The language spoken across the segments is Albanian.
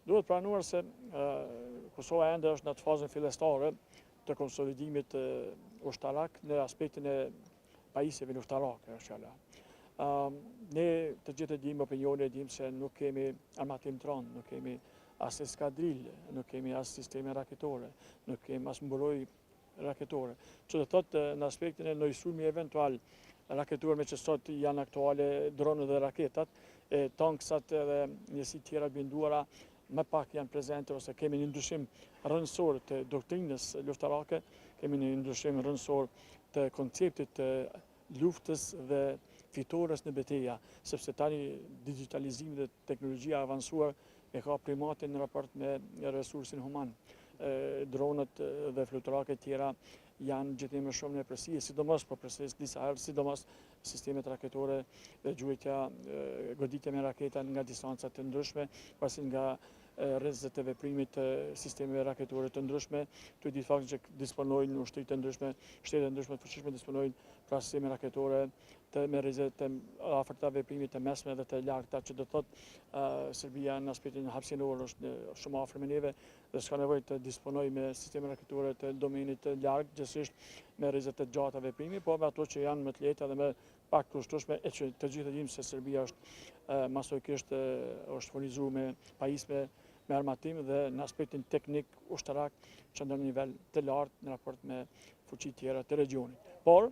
Duhet pranuar se Kosova ende është në atë fazën fillestare të konsolidimit ushtarak në aspektin e pajisjeve ushtarake. Ne të gjithë dim opinione, dim se nuk kemi armatim tron, nuk kemi as eskadril, nuk kemi as sisteme raketore, nuk kemi as mburoj raketore. Që të thotë në aspektin e lojësumi eventual raketore me që sot janë aktuale dronë dhe raketat, tankësat dhe njësi tjera binduara më pak janë prezente ose kemi një ndryshim rëndësor të doktrinës luftarake, kemi një ndryshim rëndësor të konceptit të luftës dhe fitores në betejë, sepse tani digitalizimi dhe teknologjia avancuar e ka primatin në raport me resursin human. Dronët dhe fluturake tjera janë gjithnjë më shumë në përsi, sidomos po përses disa herë, sidomos sistemet raketore dhe gjuajtja, goditja me raketa nga distanca të ndryshme, pasi nga rrezet e veprimit të sistemeve raketore të ndryshme, të ditë faktin që disponojnë në shtete ndryshme të fuqishme disponojnë pra sisteme raketore me rrezet të afërta veprimit të mesme dhe të largta, që do thotë Serbia në aspektin hapësinor është shumë afër me neve dhe s'ka nevojë të disponojë me sisteme raketore të domenit të largë, gjithsesi me rrezet të gjata veprimi, po me ato që janë më të lehta dhe më pak kushtueshme, e që të gjithë dimë se Serbia është masojkisht është furnizuar me pajisje me armatim dhe në aspektin teknik ushtarak që ndër nivel të lartë në raport me fuqi tjera të regionit. Por,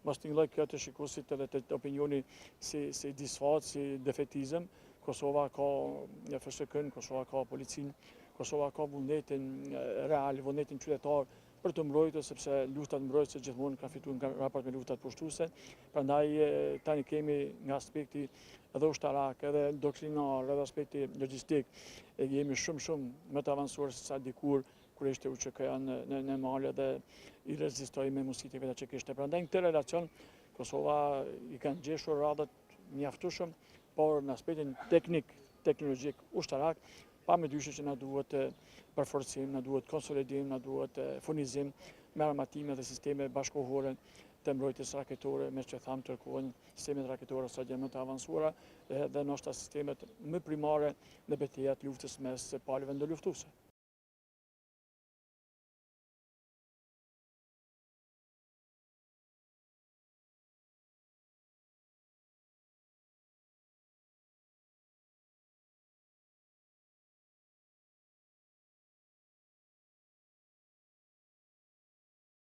mos tingëlloj kjo të shikuesit edhe të opinioni si disfat, si defetizëm. Kosova ka FSK-n, Kosova ka policinë, Kosova ka vullnetin real, vullnetin qytetar për të mbrojtur, sepse luftat mbrojtëse gjithmonë kanë fituar nga raport me luftat pushtuese. Prandaj tani kemi nga aspekti edhe ushtarak, edhe doktrinar, edhe aspekti logjistik, jemi shumë më të avancuar se sa dikur kur ishte UÇK-ja në male dhe i rezistoi me mundësitë e veta që kishte. Prandaj në këtë relacion Kosova i kanë gjeshur radhat mjaftueshëm, por në aspektin teknik, teknologjik, ushtarak, pa me dyshje që na duhet përforcim, na duhet konsolidim, na duhet furnizim me armatime dhe sisteme bashkëkohore të mbrojtjes raketore, me që thamë kërkohen sistemet raketore sa gjë më të avancuara dhe ndoshta sistemet më primare në betejat luftës mes palëve ndërluftuese.